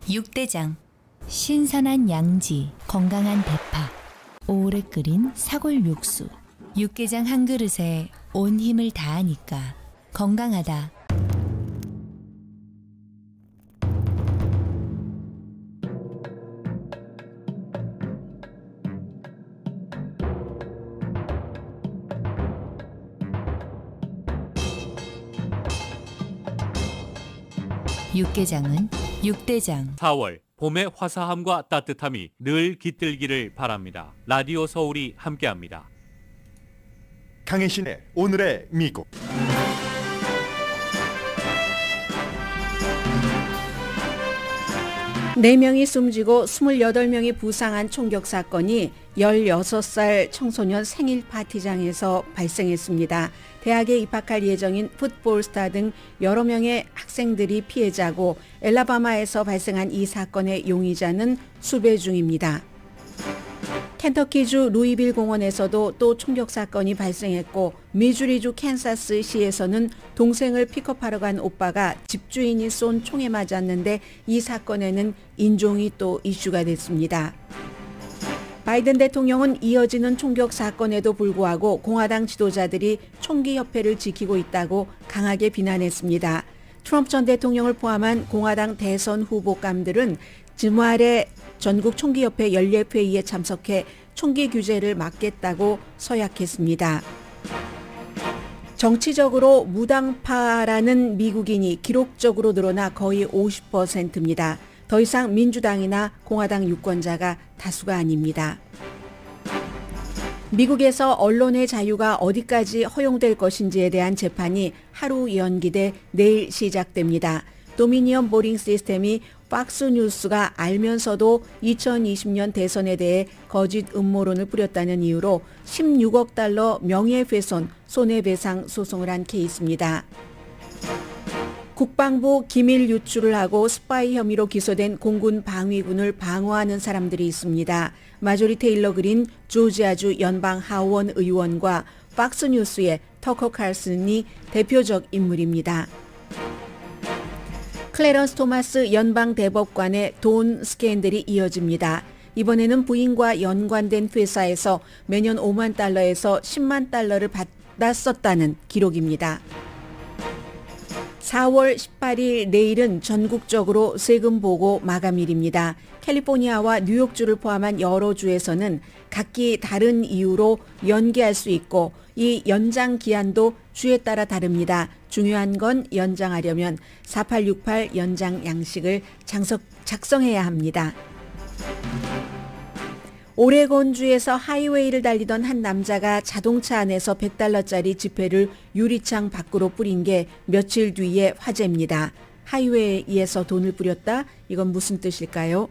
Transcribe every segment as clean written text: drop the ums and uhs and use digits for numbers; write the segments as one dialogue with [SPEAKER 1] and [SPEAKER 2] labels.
[SPEAKER 1] 육대장. 신선한 양지, 건강한 대파, 오래 끓인 사골 육수. 육개장 한 그릇에 온 힘을 다하니까 건강하다. 육개장은 육대장.
[SPEAKER 2] 4월 봄의 화사함과 따뜻함이 늘 깃들기를 바랍니다. 라디오 서울이 함께합니다.
[SPEAKER 3] 강혜신의 오늘의 미국.
[SPEAKER 4] 네 명이 숨지고 28명이 부상한 총격 사건이 16살 청소년 생일 파티장에서 발생했습니다. 대학에 입학할 예정인 풋볼 스타 등 여러 명의 학생들이 피해자고 엘라바마에서 발생한 이 사건의 용의자는 수배 중입니다. 켄터키주 루이빌 공원에서도 또 총격 사건이 발생했고 미주리주 캔사스시에서는 동생을 픽업하러 간 오빠가 집주인이 쏜 총에 맞았는데 이 사건에는 인종이 또 이슈가 됐습니다. 바이든 대통령은 이어지는 총격 사건에도 불구하고 공화당 지도자들이 총기 협회를 지키고 있다고 강하게 비난했습니다. 트럼프 전 대통령을 포함한 공화당 대선 후보감들은 주말에 전국 총기협회 연례회의에 참석해 총기 규제를 막겠다고 서약했습니다. 정치적으로 무당파라는 미국인이 기록적으로 늘어나 거의 50%입니다. 더 이상 민주당이나 공화당 유권자가 다수가 아닙니다. 미국에서 언론의 자유가 어디까지 허용될 것인지에 대한 재판이 하루 연기돼 내일 시작됩니다. 도미니언 보링 시스템이 팍스뉴스가 알면서도 2020년 대선에 대해 거짓 음모론을 뿌렸다는 이유로 16억 달러 명예훼손 손해배상 소송을 한 케이스입니다. 국방부 기밀 유출을 하고 스파이 혐의로 기소된 공군 방위군을 방어하는 사람들이 있습니다. 마조리 테일러 그린 조지아주 연방 하원 의원과 팍스뉴스의 터커 칼슨이 대표적 인물입니다. 클래런스 토마스 연방 대법관의 돈 스캔들이 이어집니다. 이번에는 부인과 연관된 회사에서 매년 5만 달러에서 10만 달러를 받았었다는 기록입니다. 4월 18일 내일은 전국적으로 세금 보고 마감일입니다. 캘리포니아와 뉴욕주를 포함한 여러 주에서는 각기 다른 이유로 연기할 수 있고 이 연장 기한도 주에 따라 다릅니다. 중요한 건 연장하려면 4868 연장 양식을 작성해야 합니다. 오레곤주에서 하이웨이를 달리던 한 남자가 자동차 안에서 $100짜리 지폐를 유리창 밖으로 뿌린 게 며칠 뒤에 화제입니다. 하이웨이에서 돈을 뿌렸다? 이건 무슨 뜻일까요?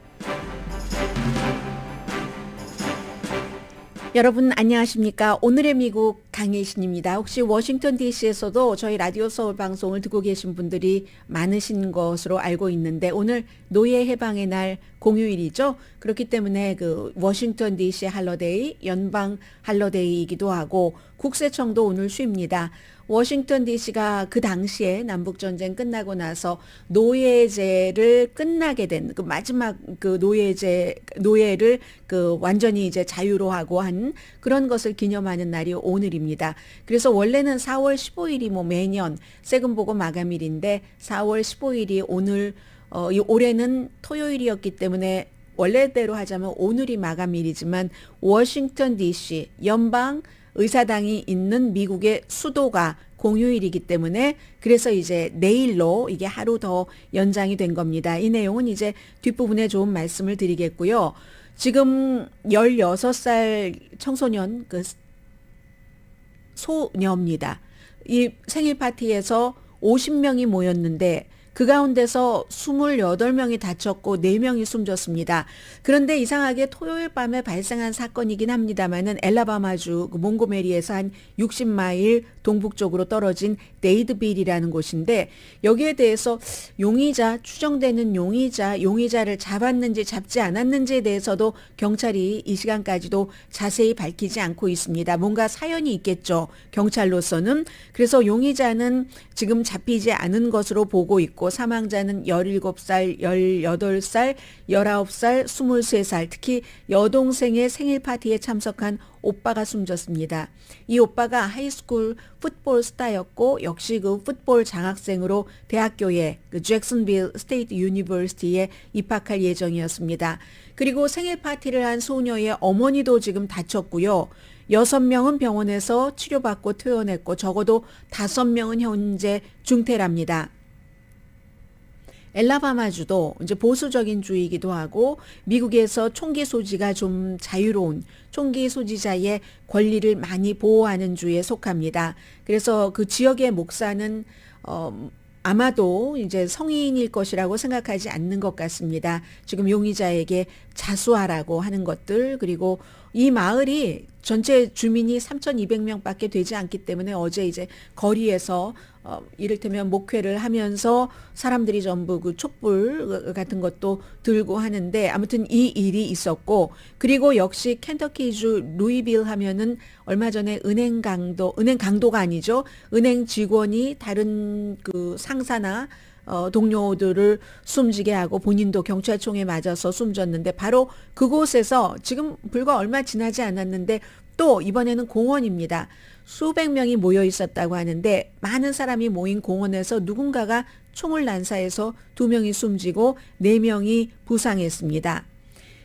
[SPEAKER 4] 여러분 안녕하십니까? 오늘의 미국 강혜신입니다. 혹시 워싱턴 DC에서도 저희 라디오 서울 방송을 듣고 계신 분들이 많으신 것으로 알고 있는데 오늘 노예 해방의 날 공휴일이죠. 그렇기 때문에 그 워싱턴 DC 할러데이, 연방 할러데이이기도 하고 국세청도 오늘 쉬입니다. 워싱턴 DC가 그 당시에 남북전쟁 끝나고 나서 노예제를 끝나게 된 그 마지막 그 노예를 그 완전히 이제 자유로 하고 한 그런 것을 기념하는 날이 오늘입니다. 그래서 원래는 4월 15일이 뭐 매년 세금 보고 마감일인데 4월 15일이 오늘 올해는 토요일이었기 때문에 원래대로 하자면 오늘이 마감일이지만 워싱턴 DC 연방 의사당이 있는 미국의 수도가 공휴일이기 때문에 그래서 이제 내일로 이게 하루 더 연장이 된 겁니다. 이 내용은 이제 뒷부분에 좀 말씀을 드리겠고요. 지금 16살 청소년 그 소녀입니다. 이 생일 파티에서 50명이 모였는데 그 가운데서 28명이 다쳤고 4명이 숨졌습니다. 그런데 이상하게 토요일 밤에 발생한 사건이긴 합니다만은 엘라바마주 몽고메리에서 한 60마일 동북쪽으로 떨어진 데이드빌이라는 곳인데 여기에 대해서 추정되는 용의자를 잡았는지 잡지 않았는지에 대해서도 경찰이 이 시간까지도 자세히 밝히지 않고 있습니다. 뭔가 사연이 있겠죠. 경찰로서는. 그래서 용의자는 지금 잡히지 않은 것으로 보고 있고 있고 사망자는 17살, 18살, 19살, 23살, 특히 여동생의 생일 파티에 참석한 오빠가 숨졌습니다. 이 오빠가 하이스쿨 풋볼 스타였고 역시 그 풋볼 장학생으로 대학교에 그 잭슨빌 스테이트 유니버시티에 입학할 예정이었습니다. 그리고 생일 파티를 한 소녀의 어머니도 지금 다쳤고요. 6명은 병원에서 치료받고 퇴원했고 적어도 5명은 현재 중태랍니다. 엘라바마주도 이제 보수적인 주이기도 하고 미국에서 총기 소지가 좀 자유로운 총기 소지자의 권리를 많이 보호하는 주에 속합니다. 그래서 그 지역의 목사는 아마도 이제 성인일 것이라고 생각하지 않는 것 같습니다. 지금 용의자에게 자수하라고 하는 것들, 그리고 이 마을이 전체 주민이 3,200명밖에 되지 않기 때문에 어제 이제 거리에서 이를테면 목회를 하면서 사람들이 전부 그 촛불 같은 것도 들고 하는데 아무튼 이 일이 있었고, 그리고 역시 켄터키주 루이빌 하면은 얼마 전에 은행 강도가 아니죠. 은행 직원이 다른 그 상사나 동료들을 숨지게 하고 본인도 경찰총에 맞아서 숨졌는데 바로 그곳에서 지금 불과 얼마 지나지 않았는데 또 이번에는 공원입니다. 수백 명이 모여 있었다고 하는데 많은 사람이 모인 공원에서 누군가가 총을 난사해서 2명이 숨지고 4명이 부상했습니다.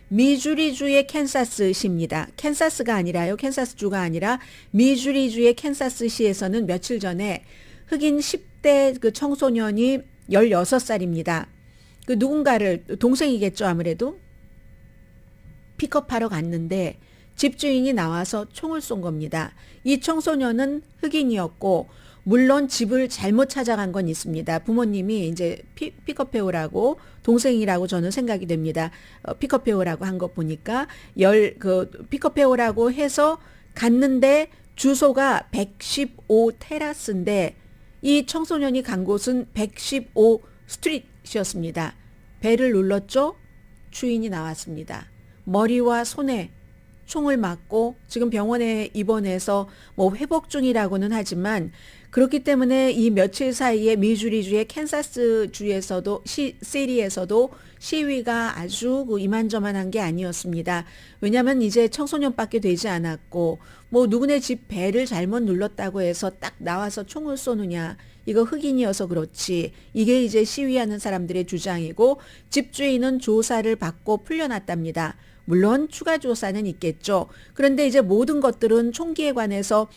[SPEAKER 4] 미주리주의 캔사스시입니다. 캔사스가 아니라요. 캔사스주가 아니라 미주리주의 캔사스시에서는 며칠 전에 흑인 10대 그 청소년이 16살입니다. 그 누군가를, 동생이겠죠 아무래도, 픽업하러 갔는데 집주인이 나와서 총을 쏜 겁니다. 이 청소년은 흑인이었고 물론 집을 잘못 찾아간 건 있습니다. 부모님이 이제 픽업해 오라고, 동생이라고 저는 생각이 됩니다. 픽업해 오라고 한 것 보니까 픽업해 오라고 해서 갔는데 주소가 115 테라스인데 이 청소년이 간 곳은 115 스트릿이었습니다. 벨을 눌렀죠? 주인이 나왔습니다. 머리와 손에 총을 맞고 지금 병원에 입원해서 뭐 회복 중이라고는 하지만, 그렇기 때문에 이 며칠 사이에 미주리주의 캔사스주에서도 시리에서도 시위가 아주 이만저만한 게 아니었습니다. 왜냐하면 이제 청소년밖에 되지 않았고 뭐 누구네 집 벨을 잘못 눌렀다고 해서 딱 나와서 총을 쏘느냐, 이거 흑인이어서 그렇지, 이게 이제 시위하는 사람들의 주장이고 집주인은 조사를 받고 풀려났답니다. 물론 추가 조사는 있겠죠. 그런데 이제 모든 것들은 총기에 관해서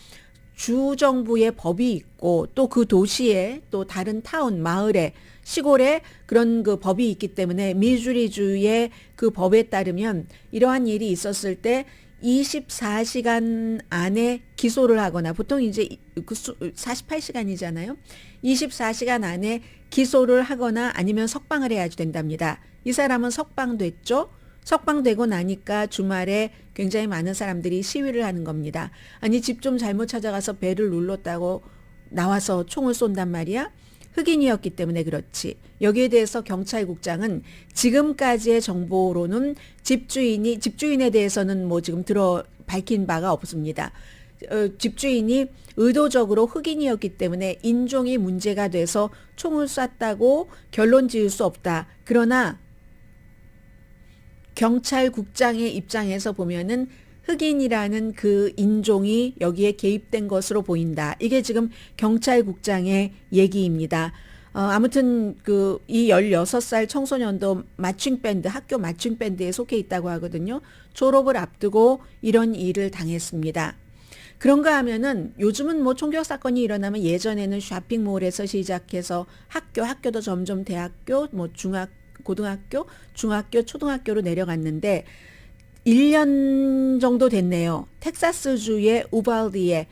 [SPEAKER 4] 주정부의 법이 있고 또 그 도시에 또 다른 타운, 마을에, 시골에 그런 그 법이 있기 때문에 미주리주의 그 법에 따르면 이러한 일이 있었을 때 24시간 안에 기소를 하거나, 보통 이제 48시간이잖아요. 24시간 안에 기소를 하거나 아니면 석방을 해야지 된답니다. 이 사람은 석방됐죠. 석방되고 나니까 주말에 굉장히 많은 사람들이 시위를 하는 겁니다. 아니 집 좀 잘못 찾아가서 벨을 눌렀다고 나와서 총을 쏜단 말이야? 흑인이었기 때문에 그렇지. 여기에 대해서 경찰국장은 지금까지의 정보로는 집주인에 대해서는 뭐 지금 밝힌 바가 없습니다. 집주인이 의도적으로 흑인이었기 때문에 인종이 문제가 돼서 총을 쐈다고 결론 지을 수 없다. 그러나 경찰국장의 입장에서 보면은 흑인이라는 그 인종이 여기에 개입된 것으로 보인다. 이게 지금 경찰국장의 얘기입니다. 아무튼 이 16살 청소년도 학교 마칭 밴드에 속해 있다고 하거든요. 졸업을 앞두고 이런 일을 당했습니다. 그런가 하면은 요즘은 뭐 총격 사건이 일어나면 예전에는 쇼핑몰에서 시작해서 학교도 점점 대학교, 뭐 고등학교, 중학교, 초등학교로 내려갔는데 1년 정도 됐네요. 텍사스주의 우발디에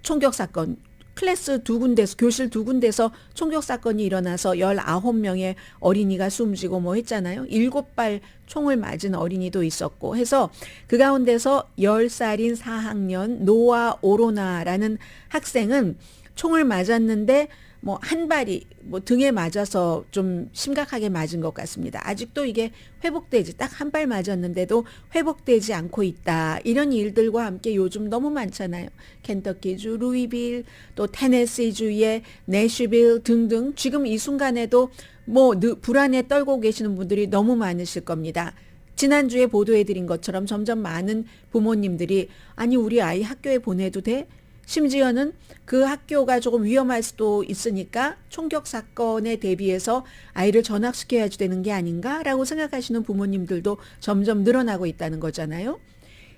[SPEAKER 4] 총격 사건, 클래스 2군데서, 교실 2군데서 총격 사건이 일어나서 19명의 어린이가 숨지고 뭐 했잖아요. 7발 총을 맞은 어린이도 있었고 해서 그 가운데서 10살인 4학년 노아 오로나라는 학생은 총을 맞았는데 뭐 한 발이 뭐 등에 맞아서 좀 심각하게 맞은 것 같습니다. 아직도 이게 회복되지, 딱 한 발 맞았는데도 회복되지 않고 있다. 이런 일들과 함께 요즘 너무 많잖아요. 켄터키주, 루이빌, 또 테네시주의 내쉬빌 등등 지금 이 순간에도 뭐 불안에 떨고 계시는 분들이 너무 많으실 겁니다. 지난주에 보도해드린 것처럼 점점 많은 부모님들이 아니 우리 아이 학교에 보내도 돼? 심지어는 그 학교가 조금 위험할 수도 있으니까 총격 사건에 대비해서 아이를 전학시켜야지 되는 게 아닌가라고 생각하시는 부모님들도 점점 늘어나고 있다는 거잖아요.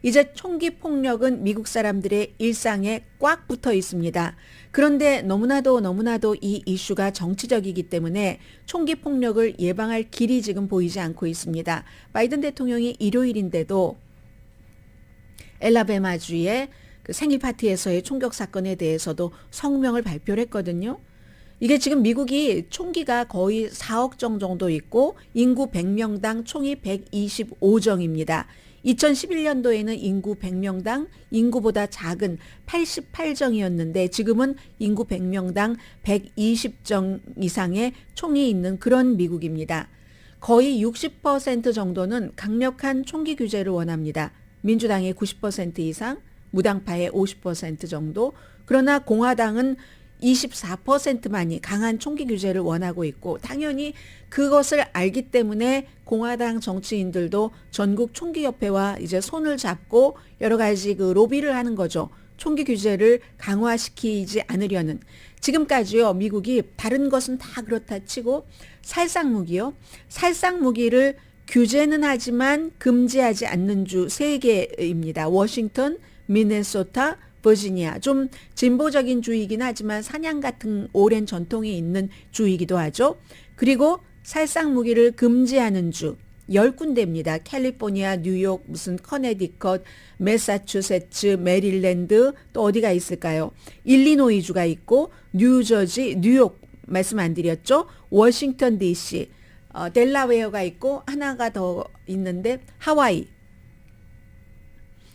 [SPEAKER 4] 이제 총기 폭력은 미국 사람들의 일상에 꽉 붙어 있습니다. 그런데 너무나도 이 이슈가 정치적이기 때문에 총기 폭력을 예방할 길이 지금 보이지 않고 있습니다. 바이든 대통령이 일요일인데도 엘라베마주의 그 생일 파티에서의 총격 사건에 대해서도 성명을 발표를 했거든요. 이게 지금 미국이 총기가 거의 4억 정 정도 있고 인구 100명당 총이 125정입니다. 2011년도에는 인구 100명당 인구보다 작은 88정이었는데 지금은 인구 100명당 120정 이상의 총이 있는 그런 미국입니다. 거의 60% 정도는 강력한 총기 규제를 원합니다. 민주당의 90% 이상, 무당파의 50% 정도. 그러나 공화당은 24%만이 강한 총기 규제를 원하고 있고 당연히 그것을 알기 때문에 공화당 정치인들도 전국 총기협회와 이제 손을 잡고 여러 가지 그 로비를 하는 거죠. 총기 규제를 강화시키지 않으려는. 지금까지요, 미국이 다른 것은 다 그렇다 치고 살상무기요. 살상무기를 규제는 하지만 금지하지 않는 주 3개입니다. 워싱턴, 미네소타, 버지니아. 좀 진보적인 주이긴 하지만 사냥 같은 오랜 전통이 있는 주이기도 하죠. 그리고 살상무기를 금지하는 주 10군데입니다. 캘리포니아, 뉴욕, 무슨 커네디컷, 매사추세츠, 메릴랜드, 또 어디가 있을까요? 일리노이주가 있고 뉴저지, 뉴욕 말씀 안 드렸죠? 워싱턴 DC, 델라웨어가 있고 하나가 더 있는데 하와이.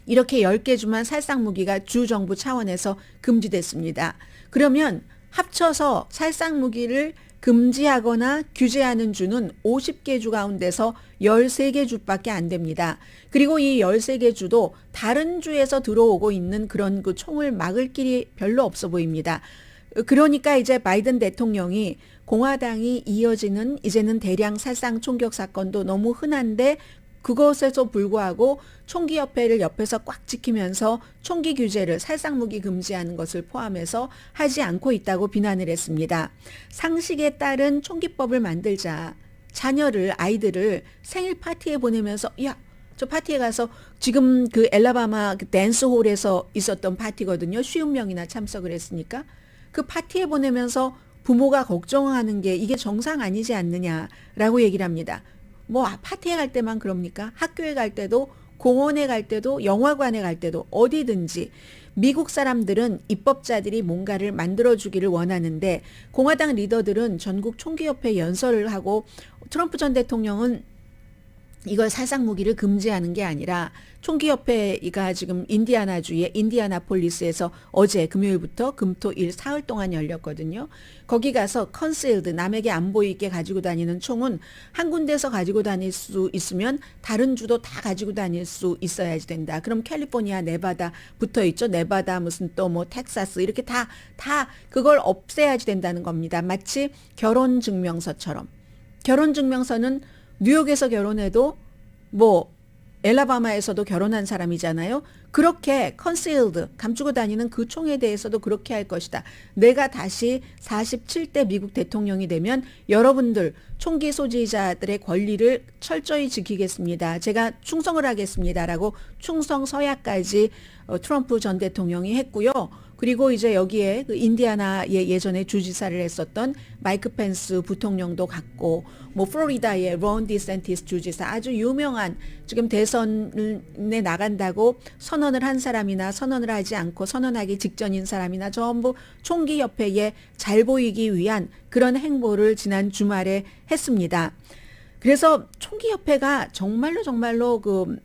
[SPEAKER 4] 이렇게 10개 주만 살상무기가 주정부 차원에서 금지됐습니다. 그러면 합쳐서 살상무기를 금지하거나 규제하는 주는 50개 주 가운데서 13개 주밖에 안 됩니다. 그리고 이 13개 주도 다른 주에서 들어오고 있는 그런 그 총을 막을 길이 별로 없어 보입니다. 그러니까 이제 바이든 대통령이 공화당이 이어지는 이제는 대량 살상 총격 사건도 너무 흔한데 그것에도 불구하고 총기협회를 옆에서 꽉 지키면서 총기 규제를 살상무기 금지하는 것을 포함해서 하지 않고 있다고 비난을 했습니다. 상식에 따른 총기법을 만들자. 자녀를, 아이들을 생일 파티에 보내면서 야, 저 파티에 가서 지금 그 엘라바마 그 댄스홀에서 있었던 파티거든요. 50명이나 참석을 했으니까. 그 파티에 보내면서 부모가 걱정하는 게 이게 정상 아니지 않느냐라고 얘기를 합니다. 뭐 파티에 갈 때만 그럽니까? 학교에 갈 때도, 공원에 갈 때도, 영화관에 갈 때도 어디든지 미국 사람들은 입법자들이 뭔가를 만들어주기를 원하는데 공화당 리더들은 전국 총기협회 연설을 하고 트럼프 전 대통령은 이걸 살상무기를 금지하는 게 아니라 총기협회가 지금 인디아나주의 인디아나폴리스에서 어제 금요일부터 금토일 사흘 동안 열렸거든요. 거기 가서 컨실드, 남에게 안 보이게 가지고 다니는 총은 한 군데서 가지고 다닐 수 있으면 다른 주도 다 가지고 다닐 수 있어야지 된다. 그럼 캘리포니아, 네바다 붙어 있죠. 네바다 무슨 또 뭐 텍사스 이렇게 다 그걸 없애야지 된다는 겁니다. 마치 결혼증명서처럼. 결혼증명서는 뉴욕에서 결혼해도 뭐 엘라바마에서도 결혼한 사람이잖아요. 그렇게 컨실드, 감추고 다니는 그 총에 대해서도 그렇게 할 것이다. 내가 다시 47대 미국 대통령이 되면 여러분들 총기 소지자들의 권리를 철저히 지키겠습니다. 제가 충성을 하겠습니다라고 충성 서약까지 트럼프 전 대통령이 했고요. 그리고 이제 여기에 그 인디아나에 예전에 주지사를 했었던 마이크 펜스 부통령도 갔고, 뭐 플로리다의 론 디센티스 주지사, 아주 유명한 지금 대선에 나간다고 선언을 한 사람이나 선언을 하지 않고 선언하기 직전인 사람이나 전부 총기협회에 잘 보이기 위한 그런 행보를 지난 주말에 했습니다. 그래서 총기협회가 정말로 그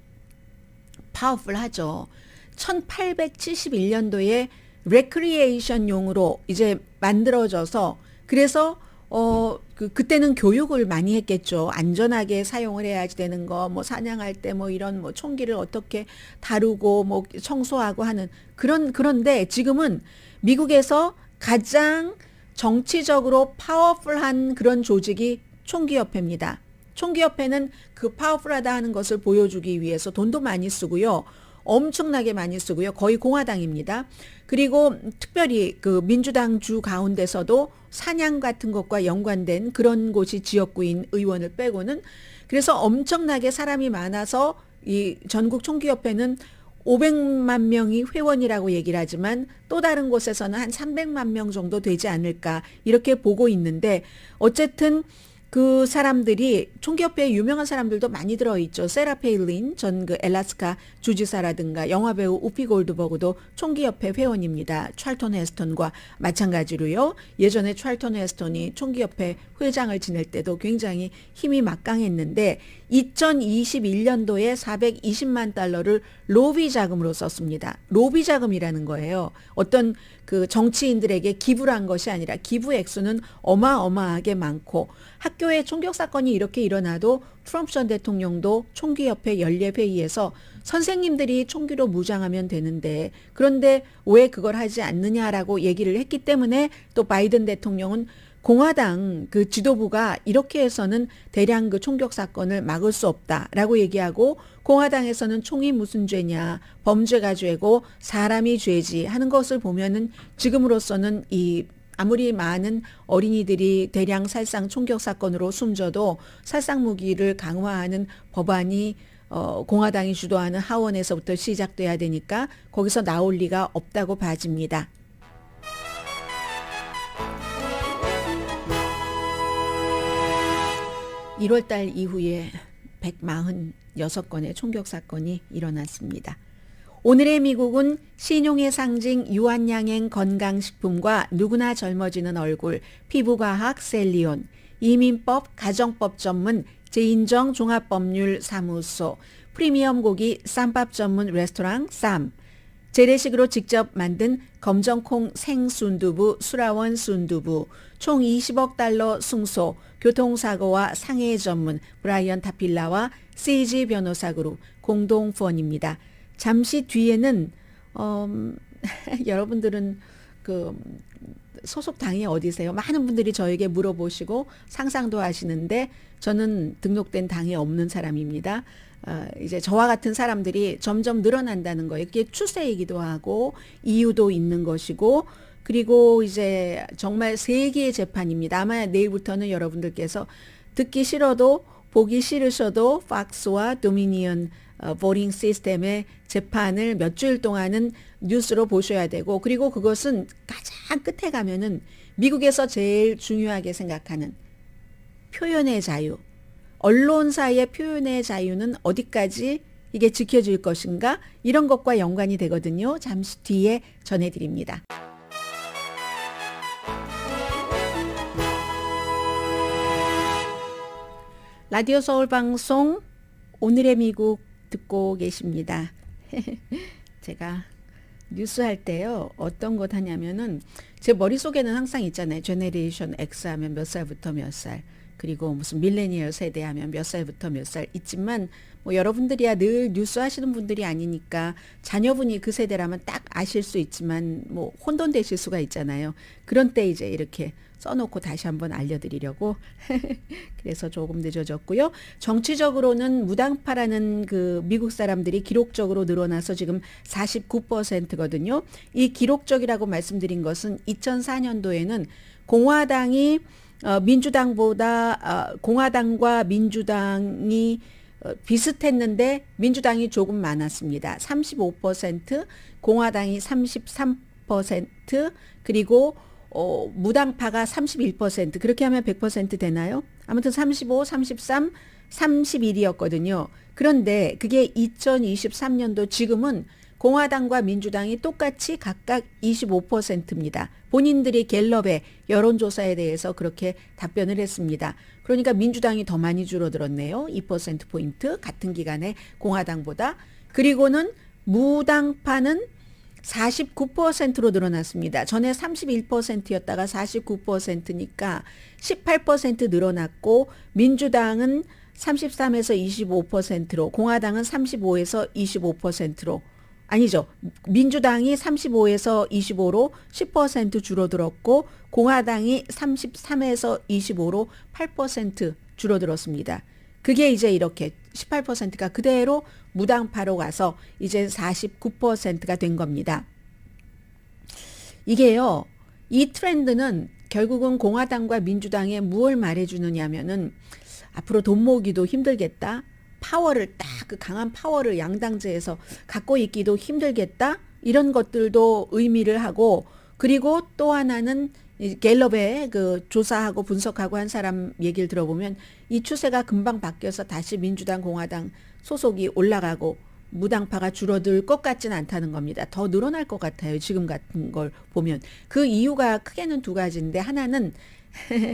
[SPEAKER 4] 파워풀하죠. 1871년도에 레크리에이션용으로 이제 만들어져서 그래서 그때는 교육을 많이 했겠죠. 안전하게 사용을 해야지 되는 거, 뭐 사냥할 때 뭐 이런 뭐 총기를 어떻게 다루고 뭐 청소하고 하는 그런데 지금은 미국에서 가장 정치적으로 파워풀한 그런 조직이 총기협회입니다. 총기협회는 그 파워풀하다 하는 것을 보여주기 위해서 돈도 많이 쓰고요. 엄청나게 많이 쓰고요. 거의 공화당입니다. 그리고 특별히 그 민주당 주 가운데서도 사냥 같은 것과 연관된 그런 곳이 지역구인 의원을 빼고는 그래서 엄청나게 사람이 많아서 이 전국 총기협회는 500만 명이 회원이라고 얘기를 하지만 또 다른 곳에서는 한 300만 명 정도 되지 않을까 이렇게 보고 있는데 어쨌든 그 사람들이 총기협회에 유명한 사람들도 많이 들어있죠. 세라 페일린 전 그 엘라스카 주지사라든가 영화배우 우피 골드버그도 총기협회 회원입니다. 찰턴 헤스턴과 마찬가지로요. 예전에 찰턴 헤스턴이 총기협회 회장을 지낼 때도 굉장히 힘이 막강했는데 2021년도에 420만 달러를 로비 자금으로 썼습니다. 로비 자금이라는 거예요. 어떤 그 정치인들에게 기부를 한 것이 아니라 기부 액수는 어마어마하게 많고 학교에 총격 사건이 이렇게 일어나도 트럼프 전 대통령도 총기협회 연례회의에서 선생님들이 총기로 무장하면 되는데 그런데 왜 그걸 하지 않느냐라고 얘기를 했기 때문에 또 바이든 대통령은 공화당 그 지도부가 이렇게 해서는 대량 그 총격 사건을 막을 수 없다라고 얘기하고 공화당에서는 총이 무슨 죄냐 범죄가 죄고 사람이 죄지 하는 것을 보면은 지금으로서는 이 아무리 많은 어린이들이 대량 살상 총격 사건으로 숨져도 살상 무기를 강화하는 법안이 공화당이 주도하는 하원에서부터 시작돼야 되니까 거기서 나올 리가 없다고 봐집니다. 1월달 이후에 146건의 총격 사건이 일어났습니다. 오늘의 미국은 신용의 상징 유한양행 건강식품과 누구나 젊어지는 얼굴, 피부과학 셀리온, 이민법 가정법 전문 제인정 종합법률사무소, 프리미엄 고기 쌈밥 전문 레스토랑 쌈, 재래식으로 직접 만든 검정콩 생순두부 수라원 순두부, 총 20억 달러 승소, 교통사고와 상해 전문 브라이언 타필라와 CG 변호사 그룹 공동후원입니다. 잠시 뒤에는 여러분들은 그 소속 당이 어디세요? 많은 분들이 저에게 물어보시고 상상도 하시는데 저는 등록된 당에 없는 사람입니다. 이제 저와 같은 사람들이 점점 늘어난다는 거예요. 이게 추세이기도 하고 이유도 있는 것이고 그리고 이제 정말 세계의 재판입니다. 아마 내일부터는 여러분들께서 듣기 싫어도 보기 싫으셔도 팍스와 도미니언 보링 시스템의 재판을 몇 주일 동안은 뉴스로 보셔야 되고 그리고 그것은 가장 끝에 가면은 미국에서 제일 중요하게 생각하는 표현의 자유, 언론사의 표현의 자유는 어디까지 이게 지켜질 것인가 이런 것과 연관이 되거든요. 잠시 뒤에 전해드립니다. 라디오 서울 방송 오늘의 미국 듣고 계십니다. 제가 뉴스 할 때요. 어떤 것 하냐면은 제 머릿속에는 항상 있잖아요. 제네레이션 X 하면 몇 살부터 몇 살. 그리고 무슨 밀레니얼 세대 하면 몇 살부터 몇 살 있지만 뭐 여러분들이야 늘 뉴스 하시는 분들이 아니니까 자녀분이 그 세대라면 딱 아실 수 있지만 뭐 혼돈되실 수가 있잖아요. 그런 때 이제 이렇게 써놓고 다시 한번 알려드리려고 그래서 조금 늦어졌고요. 정치적으로는 무당파라는 그 미국 사람들이 기록적으로 늘어나서 지금 49%거든요. 이 기록적이라고 말씀드린 것은 2004년도에는 공화당이 민주당보다 공화당과 민주당이 비슷했는데 민주당이 조금 많았습니다. 35%, 공화당이 33%, 그리고 무당파가 31%. 그렇게 하면 100% 되나요? 아무튼 35, 33, 31이었거든요. 그런데 그게 2023년도 지금은 공화당과 민주당이 똑같이 각각 25%입니다. 본인들이 갤럽의 여론조사에 대해서 그렇게 답변을 했습니다. 그러니까 민주당이 더 많이 줄어들었네요. 2%포인트 같은 기간에 공화당보다. 그리고는 무당파는 49%로 늘어났습니다. 전에 31%였다가 49%니까 18% 늘어났고 민주당은 33에서 25%로 공화당은 35에서 25%로 아니죠. 민주당이 35에서 25로 10% 줄어들었고 공화당이 33에서 25로 8% 줄어들었습니다. 그게 이제 이렇게 18%가 그대로 무당파로 가서 이제 49%가 된 겁니다. 이게요. 이 트렌드는 결국은 공화당과 민주당에 무엇을 말해주느냐면은 앞으로 돈 모으기도 힘들겠다. 파워를 딱 그 강한 파워를 양당제에서 갖고 있기도 힘들겠다. 이런 것들도 의미를 하고 그리고 또 하나는 갤럽의 그 조사하고 분석하고 한 사람 얘기를 들어보면 이 추세가 금방 바뀌어서 다시 민주당 공화당 소속이 올라가고 무당파가 줄어들 것 같지는 않다는 겁니다. 더 늘어날 것 같아요. 지금 같은 걸 보면. 그 이유가 크게는 두 가지인데 하나는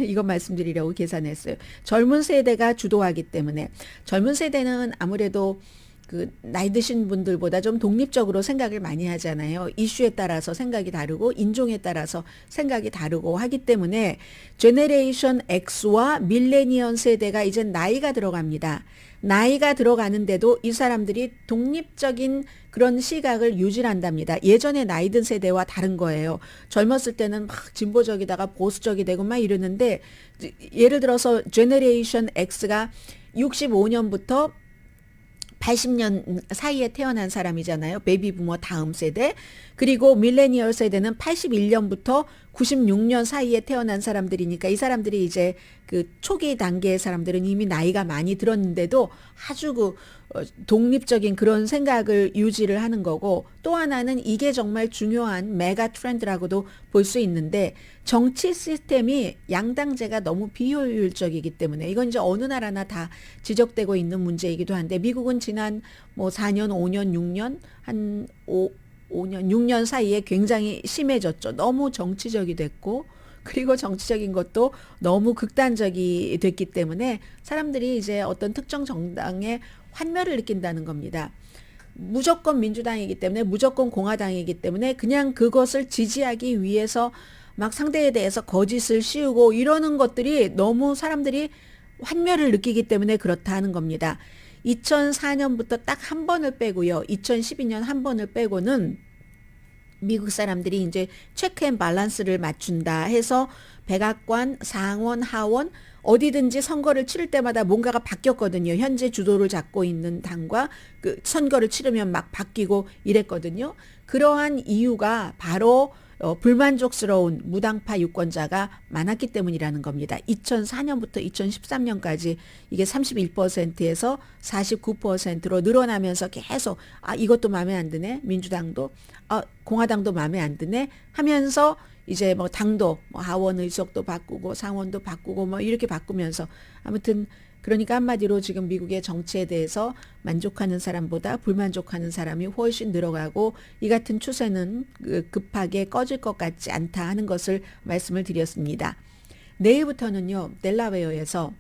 [SPEAKER 4] 이것 말씀드리려고 계산했어요. 젊은 세대가 주도하기 때문에 젊은 세대는 아무래도 그 나이 드신 분들보다 좀 독립적으로 생각을 많이 하잖아요. 이슈에 따라서 생각이 다르고 인종에 따라서 생각이 다르고 하기 때문에 제네레이션 X와 밀레니언 세대가 이제 나이가 들어갑니다. 나이가 들어가는데도 이 사람들이 독립적인 그런 시각을 유지한답니다. 예전에 나이 든 세대와 다른 거예요. 젊었을 때는 막 진보적이다가 보수적이 되고 막 이러는데 예를 들어서 제네레이션 X가 65년부터 80년 사이에 태어난 사람이잖아요. 베이비부머 다음 세대. 그리고 밀레니얼 세대는 81년부터 96년 사이에 태어난 사람들이니까 이 사람들이 이제 그 초기 단계의 사람들은 이미 나이가 많이 들었는데도 아주 그 독립적인 그런 생각을 유지를 하는 거고 또 하나는 이게 정말 중요한 메가 트렌드라고도 볼 수 있는데 정치 시스템이 양당제가 너무 비효율적이기 때문에 이건 이제 어느 나라나 다 지적되고 있는 문제이기도 한데 미국은 지난 뭐 4년, 5년, 6년 한 5년, 6년 사이에 굉장히 심해졌죠. 너무 정치적이 됐고 그리고 정치적인 것도 너무 극단적이 됐기 때문에 사람들이 이제 어떤 특정 정당에 환멸을 느낀다는 겁니다. 무조건 민주당이기 때문에 무조건 공화당이기 때문에 그냥 그것을 지지하기 위해서 막 상대에 대해서 거짓을 씌우고 이러는 것들이 너무 사람들이 환멸을 느끼기 때문에 그렇다는 겁니다. 2004년부터 딱 한 번을 빼고요. 2012년 한 번을 빼고는 미국 사람들이 이제 체크 앤 밸런스를 맞춘다 해서 백악관, 상원, 하원 어디든지 선거를 치를 때마다 뭔가가 바뀌었거든요. 현재 주도를 잡고 있는 당과 그 선거를 치르면 막 바뀌고 이랬거든요. 그러한 이유가 바로 불만족스러운 무당파 유권자가 많았기 때문이라는 겁니다. 2004년부터 2013년까지 이게 31%에서 49%로 늘어나면서 계속 이것도 마음에 안 드네. 민주당도 공화당도 마음에 안 드네 하면서 이제 뭐 당도 뭐 하원 의석도 바꾸고 상원도 바꾸고 뭐 이렇게 바꾸면서 아무튼 그러니까 한마디로 지금 미국의 정치에 대해서 만족하는 사람보다 불만족하는 사람이 훨씬 늘어가고 이 같은 추세는 급하게 꺼질 것 같지 않다 하는 것을 말씀을 드렸습니다. 내일부터는요. 델라웨어에서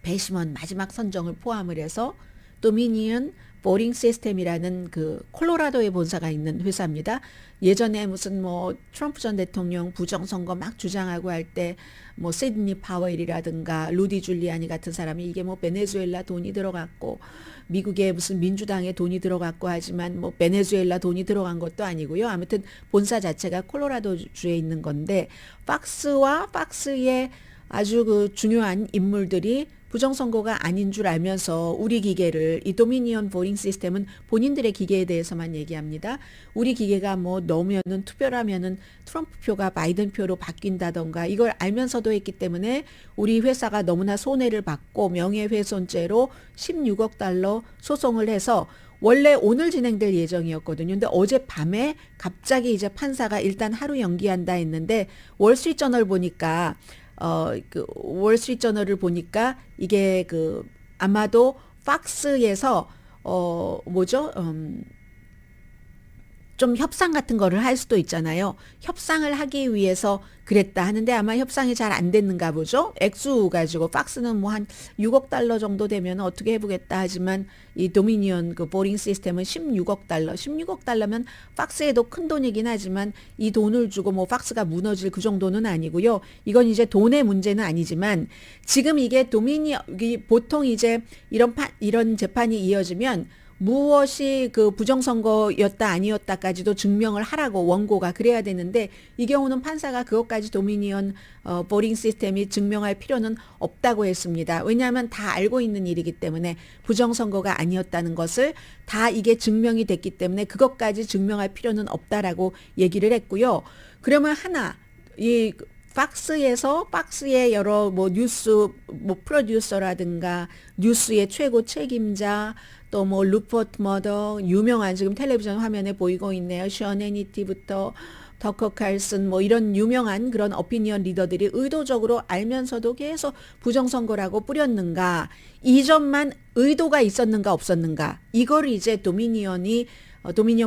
[SPEAKER 4] 배심원 마지막 선정을 포함을 해서 도미니언 보링 시스템이라는 그 콜로라도에 본사가 있는 회사입니다. 예전에 무슨 뭐 트럼프 전 대통령 부정선거 막 주장하고 할 때 뭐 시드니 파웰이라든가 루디 줄리아니 같은 사람이 이게 뭐 베네수엘라 돈이 들어갔고 미국의 무슨 민주당의 돈이 들어갔고 하지만 뭐 베네수엘라 돈이 들어간 것도 아니고요. 아무튼 본사 자체가 콜로라도 주에 있는 건데 팍스와 팍스의 아주 그 중요한 인물들이 부정선거가 아닌 줄 알면서 우리 기계를 이 도미니언 보링 시스템은 본인들의 기계에 대해서만 얘기합니다. 우리 기계가 뭐 넣으면은 투표를 하면은 트럼프 표가 바이든 표로 바뀐다던가 이걸 알면서도 했기 때문에 우리 회사가 너무나 손해를 받고 명예훼손죄로 16억 달러 소송을 해서 원래 오늘 진행될 예정이었거든요. 근데 어젯밤에 갑자기 이제 판사가 일단 하루 연기한다 했는데 월스트리트저널 보니까 그 월스트리트저널을 보니까 이게 그 아마도 팍스에서 뭐죠? 좀 협상 같은 거를 할 수도 있잖아요. 협상을 하기 위해서 그랬다 하는데 아마 협상이 잘 안 됐는가 보죠. 액수 가지고 팍스는 뭐 한 6억 달러 정도 되면 어떻게 해보겠다 하지만 이 도미니언 그 보링 시스템은 16억 달러. 16억 달러면 팍스에도 큰 돈이긴 하지만 이 돈을 주고 뭐 팍스가 무너질 그 정도는 아니고요. 이건 이제 돈의 문제는 아니지만 지금 이게 보통 이제 이런 재판이 이어지면 무엇이 그 부정선거였다 아니었다까지도 증명을 하라고 원고가 그래야 되는데 이 경우는 판사가 그것까지 도미니언 보링 시스템이 증명할 필요는 없다고 했습니다. 왜냐하면 다 알고 있는 일이기 때문에 부정선거가 아니었다는 것을 다 이게 증명이 됐기 때문에 그것까지 증명할 필요는 없다라고 얘기를 했고요. 그러면 이 박스의 여러 뭐 뉴스 뭐 프로듀서라든가 뉴스의 최고 책임자 또 뭐 루퍼트 머더 유명한 지금 텔레비전 화면에 보이고 있네요. 션 해니티부터 더커 칼슨 뭐 이런 유명한 그런 어피니언 리더들이 의도적으로 알면서도 계속 부정선거라고 뿌렸는가 이 점만 의도가 있었는가 없었는가 이걸 이제 도미니언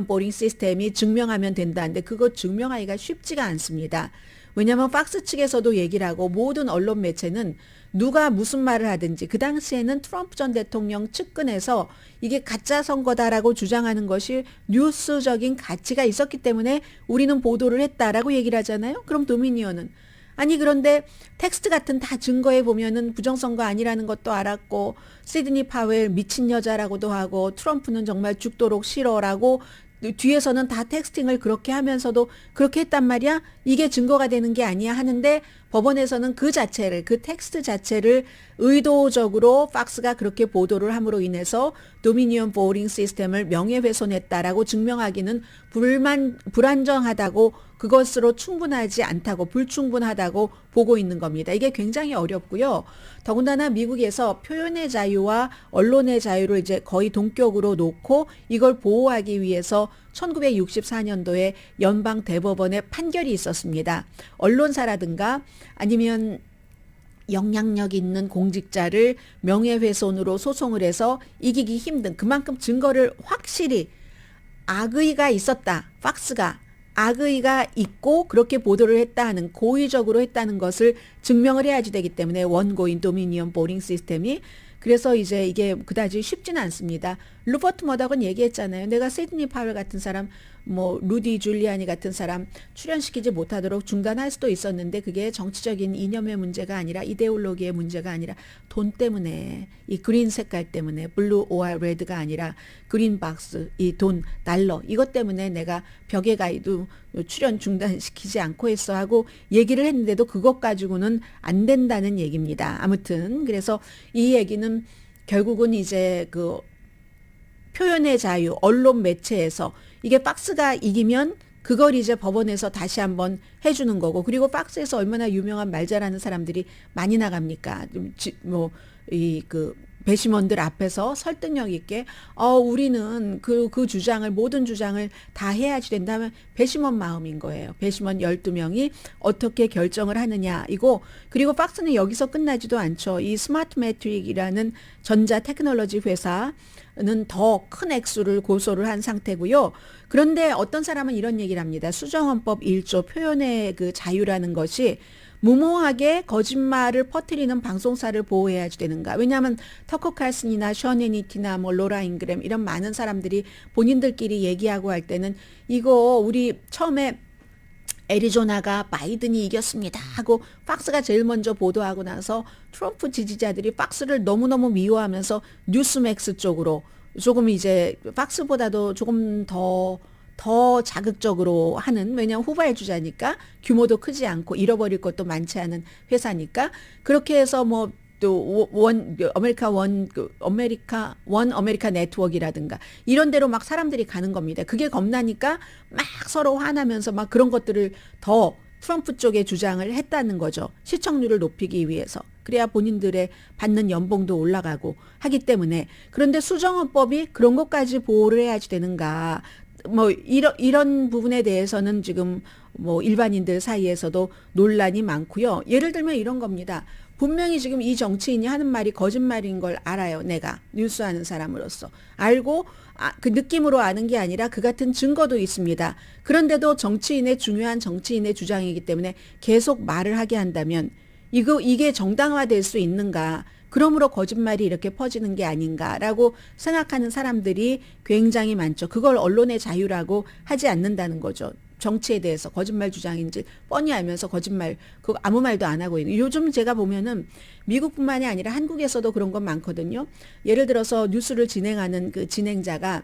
[SPEAKER 4] 보링 시스템이 증명하면 된다는데 그거 증명하기가 쉽지가 않습니다. 왜냐하면 팍스 측에서도 얘기를 하고 모든 언론 매체는 누가 무슨 말을 하든지 그 당시에는 트럼프 전 대통령 측근에서 이게 가짜 선거다라고 주장하는 것이 뉴스적인 가치가 있었기 때문에 우리는 보도를 했다라고 얘기를 하잖아요. 그럼 도미니언은 아니 그런데 텍스트 같은 다 증거에 보면은 부정선거 아니라는 것도 알았고 시드니 파웰 미친 여자라고도 하고 트럼프는 정말 죽도록 싫어라고 뒤에서는 다 텍스팅을 그렇게 하면서도 그렇게 했단 말이야? 이게 증거가 되는 게 아니야 하는데 법원에서는 그 텍스트 자체를 의도적으로 팍스가 그렇게 보도를 함으로 인해서 도미니언 보링 시스템을 명예훼손했다라고 증명하기는 불안정하다고 그것으로 충분하지 않다고 불충분하다고 보고 있는 겁니다. 이게 굉장히 어렵고요. 더군다나 미국에서 표현의 자유와 언론의 자유를 이제 거의 동격으로 놓고 이걸 보호하기 위해서 1964년도에 연방 대법원의 판결이 있었습니다. 언론사라든가 아니면 영향력 있는 공직자를 명예훼손으로 소송을 해서 이기기 힘든 그만큼 증거를 확실히 악의가 있었다. 팍스가 악의가 있고 그렇게 보도를 했다 하는 고의적으로 했다는 것을 증명을 해야지 되기 때문에 원고인 도미니언 보링 시스템이 그래서 이제 이게 그다지 쉽지는 않습니다. 루퍼트 머덕은 얘기했잖아요. 내가 시드니 파웰 같은 사람 뭐 루디 줄리아니 같은 사람 출연시키지 못하도록 중단할 수도 있었는데 그게 정치적인 이념의 문제가 아니라 이데올로기의 문제가 아니라 돈 때문에 이 그린 색깔 때문에 블루 오알 레드가 아니라 그린 박스 이 돈 달러 이것 때문에 내가 벽에 가이도 출연 중단시키지 않고 했어 하고 얘기를 했는데도 그것 가지고는 안 된다는 얘기입니다. 아무튼 그래서 이 얘기는 결국은 이제 그 표현의 자유, 언론 매체에서 이게 팍스가 이기면 그걸 이제 법원에서 다시 한번 해주는 거고 그리고 팍스에서 얼마나 유명한 말 잘하는 사람들이 많이 나갑니까? 배심원들 앞에서 설득력 있게 우리는 그 주장을 모든 주장을 다 해야지 된다면 배심원 마음인 거예요. 배심원 12명이 어떻게 결정을 하느냐 이거 그리고 팍스는 여기서 끝나지도 않죠. 이 스마트 매트릭이라는 전자 테크놀로지 회사는 더 큰 액수를 고소를 한 상태고요. 그런데 어떤 사람은 이런 얘기를 합니다. 수정헌법 1조 표현의 그 자유라는 것이 무모하게 거짓말을 퍼뜨리는 방송사를 보호해야지 되는가. 왜냐하면 터커 칼슨이나 션 해니티나 뭐 로라 잉그램 이런 많은 사람들이 본인들끼리 얘기하고 할 때는 이거 우리 처음에 애리조나가 바이든이 이겼습니다 하고 팍스가 제일 먼저 보도하고 나서 트럼프 지지자들이 팍스를 너무너무 미워하면서 뉴스맥스 쪽으로 조금 이제 팍스보다도 조금 더 자극적으로 하는 왜냐하면 후발주자니까 규모도 크지 않고 잃어버릴 것도 많지 않은 회사니까 그렇게 해서 뭐 또 아메리카 네트워크라든가 이런 데로 막 사람들이 가는 겁니다. 그게 겁나니까 막 서로 화나면서 막 그런 것들을 더 트럼프 쪽에 주장을 했다는 거죠. 시청률을 높이기 위해서. 그래야 본인들의 받는 연봉도 올라가고 하기 때문에 그런데 수정헌법이 그런 것까지 보호를 해야지 되는가. 뭐 이런 부분에 대해서는 지금 뭐 일반인들 사이에서도 논란이 많고요. 예를 들면 이런 겁니다. 분명히 지금 이 정치인이 하는 말이 거짓말인 걸 알아요. 내가 뉴스하는 사람으로서 알고 그 느낌으로 아는 게 아니라 그 같은 증거도 있습니다. 그런데도 중요한 정치인의 주장이기 때문에 계속 말을 하게 한다면 이게 정당화될 수 있는가? 그러므로 거짓말이 이렇게 퍼지는 게 아닌가라고 생각하는 사람들이 굉장히 많죠. 그걸 언론의 자유라고 하지 않는다는 거죠. 정치에 대해서 거짓말 주장인지 뻔히 알면서 거짓말, 그거 아무 말도 안 하고 있는. 요즘 제가 보면은 미국뿐만이 아니라 한국에서도 그런 건 많거든요. 예를 들어서 뉴스를 진행하는 그 진행자가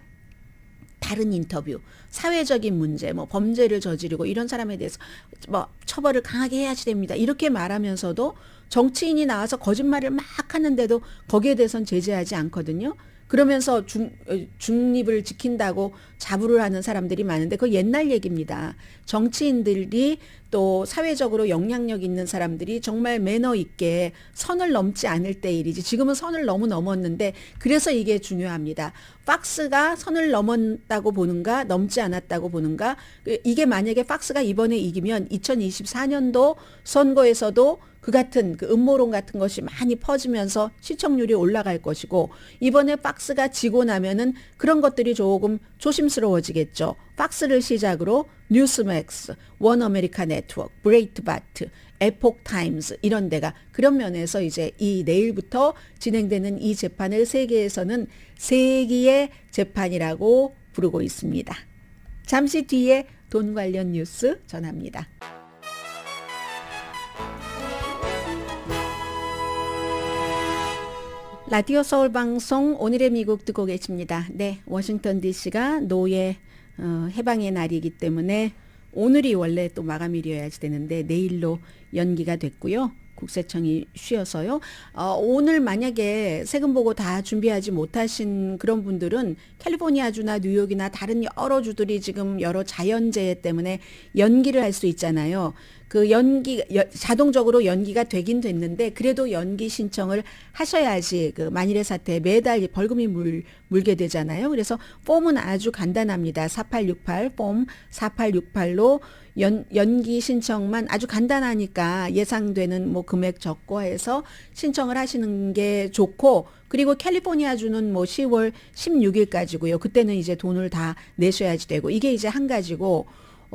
[SPEAKER 4] 다른 인터뷰, 사회적인 문제, 뭐 범죄를 저지르고 이런 사람에 대해서 뭐 처벌을 강하게 해야지 됩니다. 이렇게 말하면서도 정치인이 나와서 거짓말을 막 하는데도 거기에 대해서는 제재하지 않거든요. 그러면서 중립을 지킨다고 자부를 하는 사람들이 많은데 그거 옛날 얘기입니다. 정치인들이 또 사회적으로 영향력 있는 사람들이 정말 매너 있게 선을 넘지 않을 때 일이지. 지금은 선을 너무 넘었는데 그래서 이게 중요합니다. 팍스가 선을 넘었다고 보는가 넘지 않았다고 보는가. 이게 만약에 팍스가 이번에 이기면 2024년도 선거에서도 그 같은 그 음모론 같은 것이 많이 퍼지면서 시청률이 올라갈 것이고 이번에 팍스가 지고 나면은 그런 것들이 조금 조심스러워지겠죠. 팍스를 시작으로 뉴스맥스, 원 아메리카 네트워크, 브레이트바트, 에폭 타임스 이런 데가 그런 면에서 이제 이 내일부터 진행되는 이 재판을 세계에서는 세기의 재판이라고 부르고 있습니다. 잠시 뒤에 돈 관련 뉴스 전합니다. 라디오 서울 방송 오늘의 미국 듣고 계십니다. 네, 워싱턴 DC가 노예 해방의 날이기 때문에 오늘이 원래 또 마감일이어야지 되는데 내일로 연기가 됐고요. 국세청이 쉬어서요. 오늘 만약에 세금 보고 다 준비하지 못하신 그런 분들은 캘리포니아주나 뉴욕이나 다른 여러 주들이 지금 여러 자연재해 때문에 연기를 할 수 있잖아요. 그 자동적으로 연기가 되긴 됐는데 그래도 연기 신청을 하셔야지 그 만일의 사태에 매달 벌금이 물게 되잖아요. 그래서 폼은 아주 간단합니다. 4868 폼 4868로 연기 신청만 아주 간단하니까 예상되는 뭐 금액 적고 해서 신청을 하시는 게 좋고 그리고 캘리포니아주는 뭐 10월 16일까지고요. 그때는 이제 돈을 다 내셔야지 되고 이게 이제 한 가지고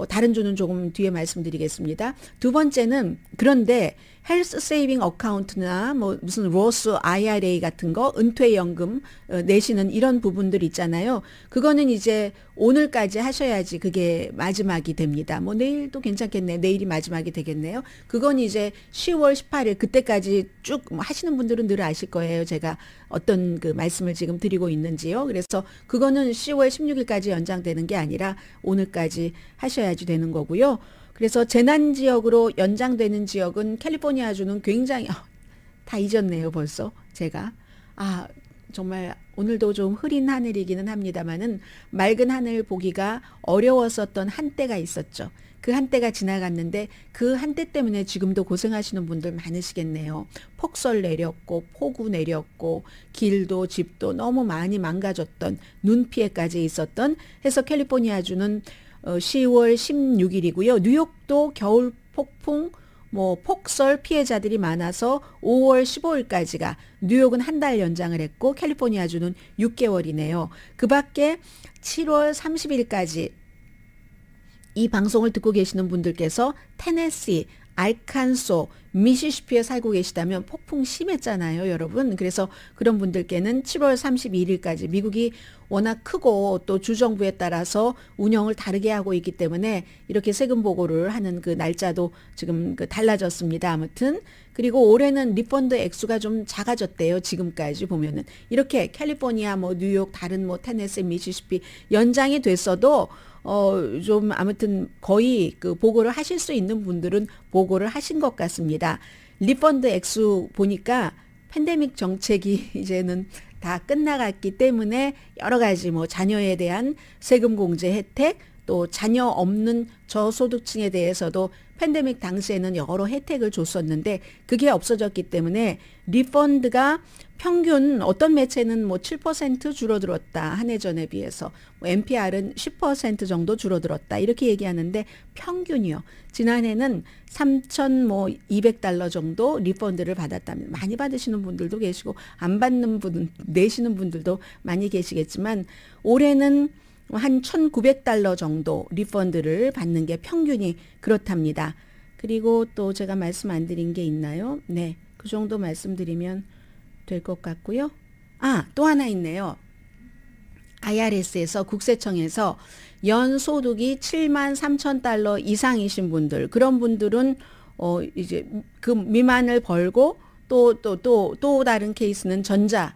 [SPEAKER 4] 다른 주는 조금 뒤에 말씀드리겠습니다. 두 번째는 그런데 헬스 세이빙 어카운트나 뭐 무슨 로스 IRA 같은 거 은퇴연금 내시는 이런 부분들 있잖아요. 그거는 이제 오늘까지 하셔야지 그게 마지막이 됩니다. 뭐 내일도 괜찮겠네요. 내일이 마지막이 되겠네요. 그건 이제 10월 18일 그때까지 쭉 하시는 분들은 늘 아실 거예요. 제가 어떤 그 말씀을 지금 드리고 있는지요. 그래서 그거는 10월 16일까지 연장되는 게 아니라 오늘까지 하셔야지 되는 거고요. 그래서 재난지역으로 연장되는 지역은 캘리포니아주는 굉장히 다 잊었네요 벌써 제가. 정말 오늘도 좀 흐린 하늘이기는 합니다만은 맑은 하늘 보기가 어려웠었던 한때가 있었죠. 그 한때가 지나갔는데 그 한때 때문에 지금도 고생하시는 분들 많으시겠네요. 폭설 내렸고 폭우 내렸고 길도 집도 너무 많이 망가졌던 눈 피해까지 있었던 해서 캘리포니아주는 10월 16일이고요. 뉴욕도 겨울 폭풍 뭐 폭설 피해자들이 많아서 5월 15일까지가 뉴욕은 한 달 연장을 했고 캘리포니아주는 6개월이네요. 그 밖에 7월 30일까지 이 방송을 듣고 계시는 분들께서 테네시, 알칸소, 미시시피에 살고 계시다면 폭풍 심했잖아요, 여러분. 그래서 그런 분들께는 7월 31일까지 미국이 워낙 크고 또 주정부에 따라서 운영을 다르게 하고 있기 때문에 이렇게 세금 보고를 하는 그 날짜도 지금 달라졌습니다. 아무튼 그리고 올해는 리펀드 액수가 좀 작아졌대요. 지금까지 보면은 이렇게 캘리포니아, 뭐 뉴욕, 다른 뭐 테네시, 미시시피 연장이 됐어도 좀 아무튼 거의 그 보고를 하실 수 있는 분들은 보고를 하신 것 같습니다. 리펀드 액수 보니까 팬데믹 정책이 이제는 다 끝나갔기 때문에 여러 가지 뭐 자녀에 대한 세금 공제 혜택 또 자녀 없는 저소득층에 대해서도 팬데믹 당시에는 여러 혜택을 줬었는데 그게 없어졌기 때문에 리펀드가 평균 어떤 매체는 뭐 7% 줄어들었다. 한 해 전에 비해서. 뭐 NPR은 10% 정도 줄어들었다. 이렇게 얘기하는데 평균이요. 지난해는 3,200달러 정도 리펀드를 받았다면 많이 받으시는 분들도 계시고 안 받는 분, 내시는 분들도 많이 계시겠지만 올해는 한 1,900달러 정도 리펀드를 받는 게 평균이 그렇답니다. 그리고 또 제가 말씀 안 드린 게 있나요? 네, 그 정도 말씀드리면 될 것 같고요. 또 하나 있네요. IRS에서 국세청에서 연소득이 73,000달러 이상이신 분들, 그런 분들은 이제 그 미만을 벌고 또 다른 케이스는 전자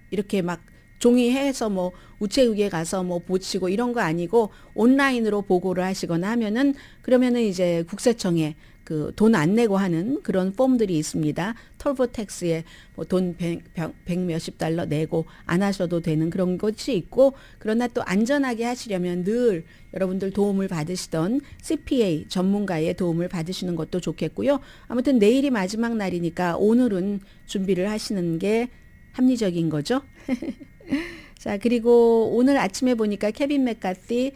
[SPEAKER 4] 이렇게 막 종이해서 뭐 우체국에 가서 뭐 보치고 이런 거 아니고 온라인으로 보고를 하시거나 하면은 그러면은 이제 국세청에 그 돈 안 내고 하는 그런 폼들이 있습니다. 털보택스에 뭐 돈 100 몇십 달러 내고 안 하셔도 되는 그런 것이 있고, 그러나 또 안전하게 하시려면 늘 여러분들 도움을 받으시던 CPA 전문가의 도움을 받으시는 것도 좋겠고요. 아무튼 내일이 마지막 날이니까 오늘은 준비를 하시는 게 합리적인 거죠. 자, 그리고 오늘 아침에 보니까 케빈 맥카티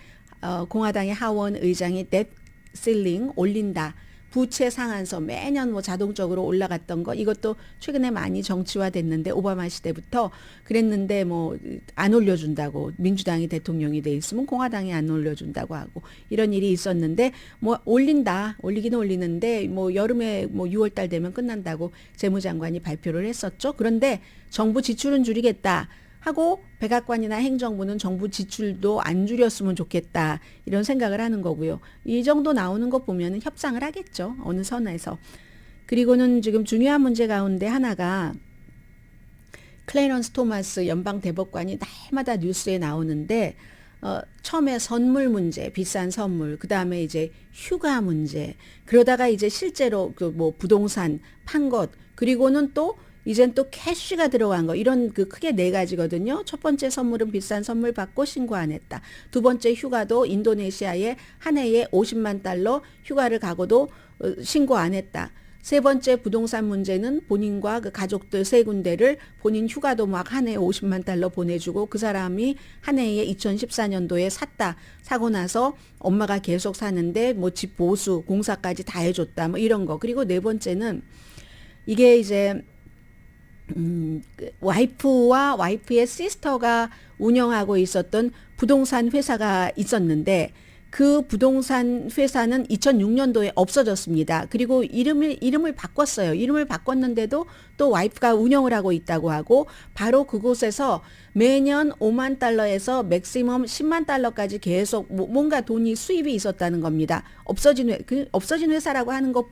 [SPEAKER 4] 공화당의 하원 의장이 뎁 실링 올린다. 부채 상한선 매년 뭐 자동적으로 올라갔던 거, 이것도 최근에 많이 정치화됐는데 오바마 시대부터 그랬는데 뭐 안 올려준다고, 민주당이 대통령이 돼 있으면 공화당이 안 올려준다고 하고 이런 일이 있었는데 뭐 올린다, 올리기는 올리는데 뭐 여름에 뭐 6월달 되면 끝난다고 재무장관이 발표를 했었죠. 그런데 정부 지출은 줄이겠다 하고 백악관이나 행정부는 정부 지출도 안 줄였으면 좋겠다 이런 생각을 하는 거고요. 이 정도 나오는 거 보면 협상을 하겠죠. 어느 선에서. 그리고는 지금 중요한 문제 가운데 하나가 클래런스 토마스 연방 대법관이 날마다 뉴스에 나오는데 처음에 선물 문제, 비싼 선물, 그 다음에 이제 휴가 문제, 그러다가 이제 실제로 그 뭐 부동산 판 것, 그리고는 또 이젠 또 캐시가 들어간 거, 이런 그 크게 네 가지거든요. 첫 번째 선물은 비싼 선물 받고 신고 안 했다. 두 번째 휴가도 인도네시아에 한 해에 50만 달러 휴가를 가고도 신고 안 했다. 세 번째 부동산 문제는 본인과 그 가족들 세 군데를 본인 휴가도 막 한 해에 50만 달러 보내주고 그 사람이 한 해에 2014년도에 샀다. 사고 나서 엄마가 계속 사는데 뭐 집 보수 공사까지 다 해줬다. 뭐 이런 거. 그리고 네 번째는 이게 이제 와이프와 와이프의 시스터가 운영하고 있었던 부동산 회사가 있었는데 그 부동산 회사는 2006년도에 없어졌습니다. 그리고 이름을 바꿨어요. 이름을 바꿨는데도 또 와이프가 운영을 하고 있다고 하고 바로 그곳에서 매년 5만 달러에서 맥시멈 10만 달러까지 계속 뭔가 돈이 수입이 있었다는 겁니다. 없어진 회사라고 하는 거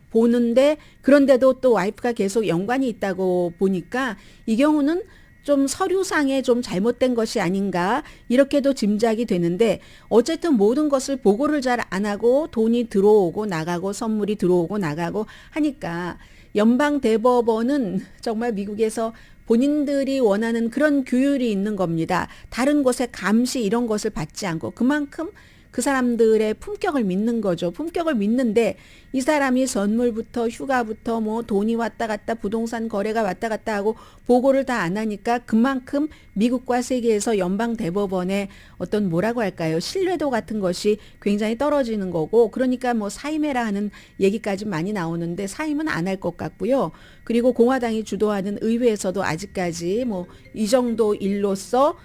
[SPEAKER 4] 보는데 그런데도 또 와이프가 계속 연관이 있다고 보니까 이 경우는 좀 서류상에 좀 잘못된 것이 아닌가 이렇게도 짐작이 되는데, 어쨌든 모든 것을 보고를 잘 안 하고 돈이 들어오고 나가고 선물이 들어오고 나가고 하니까 연방 대법원은 정말 미국에서 본인들이 원하는 그런 규율이 있는 겁니다. 다른 곳의 감시 이런 것을 받지 않고 그만큼 그 사람들의 품격을 믿는 거죠. 품격을 믿는데 이 사람이 선물부터 휴가부터 뭐 돈이 왔다 갔다 부동산 거래가 왔다 갔다 하고 보고를 다 안 하니까 그만큼 미국과 세계에서 연방 대법원의 어떤 뭐라고 할까요? 신뢰도 같은 것이 굉장히 떨어지는 거고, 그러니까 뭐 사임해라 하는 얘기까지 많이 나오는데 사임은 안 할 것 같고요. 그리고 공화당이 주도하는 의회에서도 아직까지 뭐 이 정도 일로서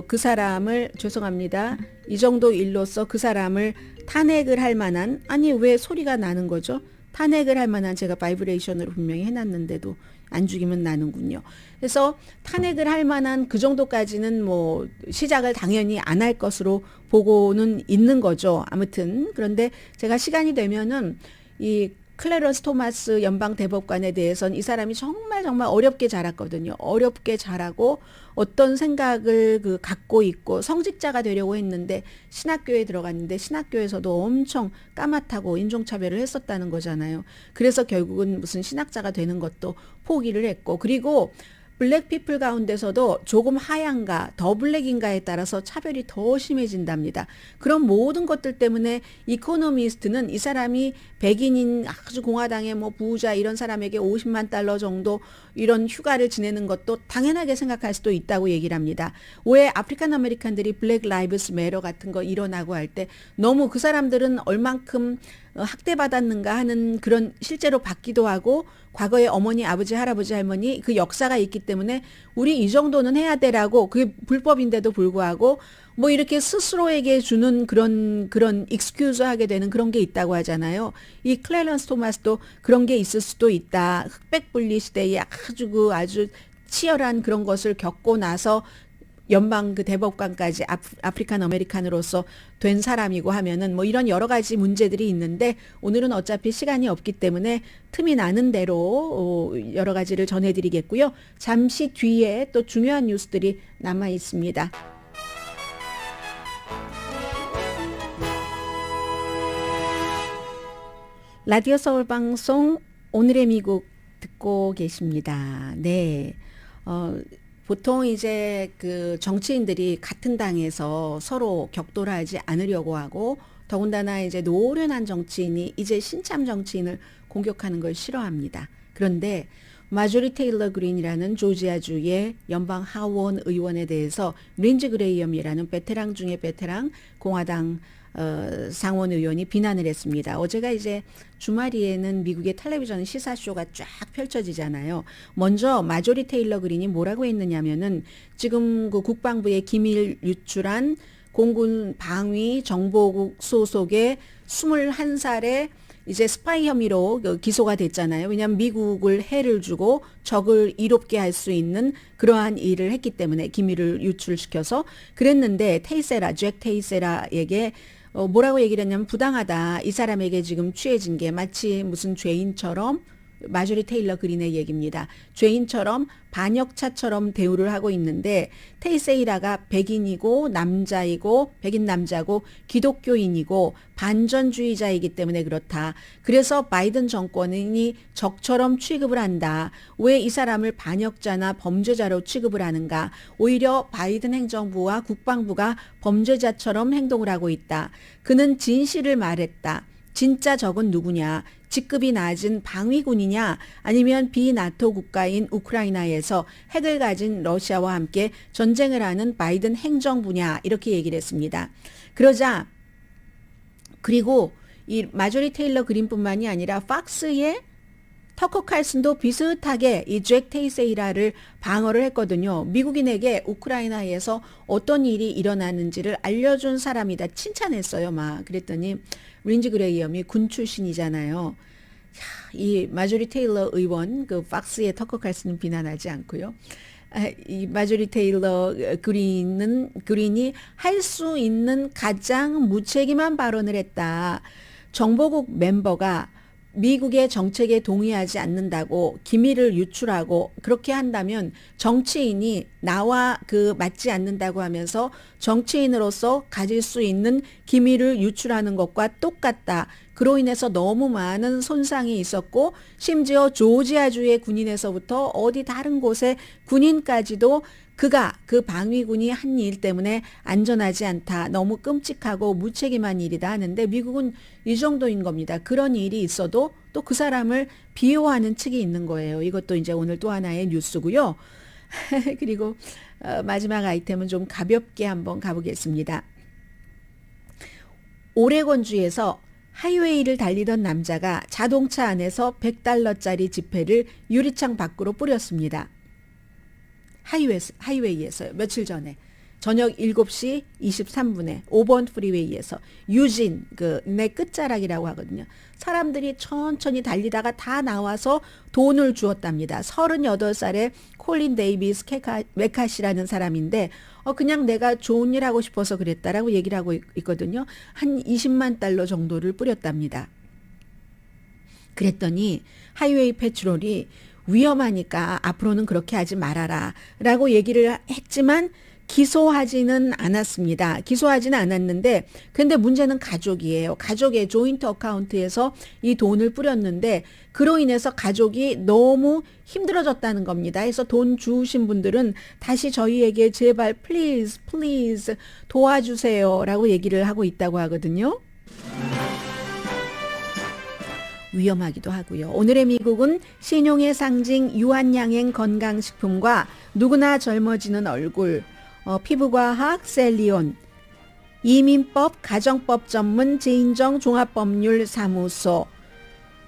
[SPEAKER 4] 그 사람을 죄송합니다. 이 정도 일로서 그 사람을 탄핵을 할 만한, 아니 왜 소리가 나는 거죠? 탄핵을 할 만한, 제가 바이브레이션으로 분명히 해놨는데도 안 죽이면 나는군요. 그래서 탄핵을 할 만한 그 정도까지는 뭐 시작을 당연히 안 할 것으로 보고는 있는 거죠. 아무튼 그런데 제가 시간이 되면은 이 클래런스 토마스 연방 대법관에 대해서는 이 사람이 정말 어렵게 자랐거든요. 어렵게 자라고 어떤 생각을 갖고 있고 성직자가 되려고 했는데 신학교에 들어갔는데 신학교에서도 엄청 까맣다고 인종차별을 했었다는 거잖아요. 그래서 결국은 무슨 신학자가 되는 것도 포기를 했고, 그리고 블랙 피플 가운데서도 조금 하얀가 더 블랙인가에 따라서 차별이 더 심해진답니다. 그런 모든 것들 때문에 이코노미스트는 이 사람이 백인인 아주 공화당의 뭐 부자 이런 사람에게 50만 달러 정도 이런 휴가를 지내는 것도 당연하게 생각할 수도 있다고 얘기를 합니다. 왜 아프리칸 아메리칸들이 블랙 라이브스 매러 같은 거 일어나고 할 때 너무 그 사람들은 얼만큼 학대받았는가 하는 그런 실제로 받기도 하고 과거에 어머니, 아버지, 할아버지, 할머니 그 역사가 있기 때문에 우리 이 정도는 해야 되라고 그게 불법인데도 불구하고 뭐 이렇게 스스로에게 주는 그런 익스큐즈 하게 되는 그런 게 있다고 하잖아요. 이 클래런스 토마스도 그런 게 있을 수도 있다. 흑백 분리 시대에 아주 치열한 그런 것을 겪고 나서 연방 그 대법관까지 아프리칸 아메리칸으로서 된 사람이고 하면은 뭐 이런 여러 가지 문제들이 있는데 오늘은 어차피 시간이 없기 때문에 틈이 나는 대로 여러 가지를 전해드리겠고요. 잠시 뒤에 또 중요한 뉴스들이 남아 있습니다. 라디오 서울 방송 오늘의 미국 듣고 계십니다. 네. 보통 이제 그 정치인들이 같은 당에서 서로 격돌하지 않으려고 하고 더군다나 이제 노련한 정치인이 이제 신참 정치인을 공격하는 걸 싫어합니다. 그런데 마조리 테일러 그린이라는 조지아주의 연방 하원 의원에 대해서 린지 그레이엄이라는 베테랑 중에 베테랑 공화당 상원 의원이 비난을 했습니다. 어제가 이제 주말이에는 미국의 텔레비전 시사쇼가 쫙 펼쳐지잖아요. 먼저 마조리 테일러 그린이 뭐라고 했느냐면은 지금 그 국방부에 기밀 유출한 공군 방위 정보국 소속의 21살의 이제 스파이 혐의로 기소가 됐잖아요. 왜냐하면 미국을 해를 주고 적을 이롭게 할 수 있는 그러한 일을 했기 때문에 기밀을 유출시켜서 그랬는데 잭 테이세라에게 뭐라고 얘기를 했냐면 부당하다. 이 사람에게 지금 취해진 게 마치 무슨 죄인처럼 마조리 테일러 그린의 얘기입니다. 죄인처럼 반역차처럼 대우를 하고 있는데 테이세이라가 백인이고 남자이고 백인 남자고 기독교인이고 반전주의자이기 때문에 그렇다. 그래서 바이든 정권이 적처럼 취급을 한다. 왜 이 사람을 반역자나 범죄자로 취급을 하는가. 오히려 바이든 행정부와 국방부가 범죄자처럼 행동을 하고 있다. 그는 진실을 말했다. 진짜 적은 누구냐? 직급이 낮은 방위군이냐? 아니면 비나토 국가인 우크라이나에서 핵을 가진 러시아와 함께 전쟁을 하는 바이든 행정부냐? 이렇게 얘기를 했습니다. 그러자 그리고 이 마조리 테일러 그린뿐만이 아니라 팍스의 터커 칼슨도 비슷하게 이 잭 테이세이라를 방어를 했거든요. 미국인에게 우크라이나에서 어떤 일이 일어나는지를 알려준 사람이다. 칭찬했어요. 막 그랬더니 린지 그레이엄이 군 출신이잖아요. 이 마조리 테일러 의원 그 팍스의 터커 칼슨은 비난하지 않고요. 이 마조리 테일러 그린이 할 수 있는 가장 무책임한 발언을 했다. 정보국 멤버가 미국의 정책에 동의하지 않는다고 기밀을 유출하고 그렇게 한다면 정치인이 나와 맞지 않는다고 하면서 정치인으로서 가질 수 있는 기밀을 유출하는 것과 똑같다. 그로 인해서 너무 많은 손상이 있었고 심지어 조지아주의 군인에서부터 어디 다른 곳의 군인까지도 그 방위군이 한 일 때문에 안전하지 않다. 너무 끔찍하고 무책임한 일이다 하는데 미국은 이 정도인 겁니다. 그런 일이 있어도 또 그 사람을 비호하는 측이 있는 거예요. 이것도 이제 오늘 또 하나의 뉴스고요. 그리고 마지막 아이템은 좀 가볍게 한번 가보겠습니다. 오레곤주에서 하이웨이를 달리던 남자가 자동차 안에서 $100짜리 지폐를 유리창 밖으로 뿌렸습니다. 하이웨이에서요. 며칠 전에 저녁 7시 23분에 5번 프리웨이에서 유진 내 끝자락이라고 하거든요. 사람들이 천천히 달리다가 다 나와서 돈을 주었답니다. 38살의 콜린 데이비스 메카시라는 사람인데 그냥 내가 좋은 일 하고 싶어서 그랬다라고 얘기를 하고 있거든요. 한 20만 달러 정도를 뿌렸답니다. 그랬더니 하이웨이 패트롤이 위험하니까 앞으로는 그렇게 하지 말아라 라고 얘기를 했지만 기소하지는 않았습니다. 기소하지는 않았는데 근데 문제는 가족이에요. 가족의 조인트 어카운트에서 이 돈을 뿌렸는데 그로 인해서 가족이 너무 힘들어졌다는 겁니다. 그래서 돈 주신 분들은 다시 저희에게 제발 please 도와주세요 라고 얘기를 하고 있다고 하거든요. 위험하기도 하고요. 오늘의 미국은 신용의 상징 유한양행 건강식품과 누구나 젊어지는 얼굴, 피부과학 셀리온, 이민법 가정법 전문 제인정 종합법률사무소,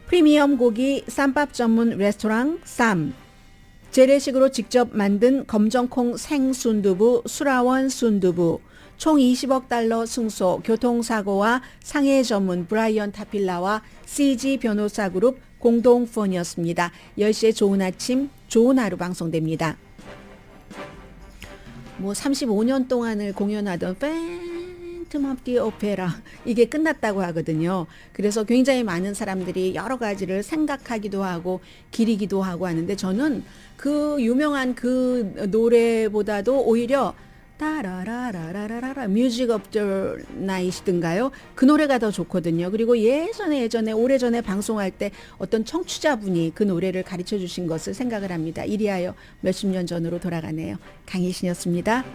[SPEAKER 4] 프리미엄 고기 쌈밥 전문 레스토랑 쌈, 재래식으로 직접 만든 검정콩 생순두부 수라원 순두부, 총 20억 달러 승소, 교통사고와 상해 전문 브라이언 타필라와 CG 변호사 그룹 공동폰이었습니다. 10시에 좋은 아침, 좋은 하루 방송됩니다. 35년 동안을 공연하던 팬텀 오브 디 오페라 이게 끝났다고 하거든요. 그래서 굉장히 많은 사람들이 여러 가지를 생각하기도 하고 기리기도 하고 하는데 저는 그 유명한 그 노래보다도 오히려 따라라라라라라 뮤직 오브 더 나잇이든가요. 그 노래가 더 좋거든요. 그리고 예전에 오래전에 방송할 때 어떤 청취자분이 그 노래를 가르쳐 주신 것을 생각을 합니다. 이리하여 몇십 년 전으로 돌아가네요. 강희신이었습니다.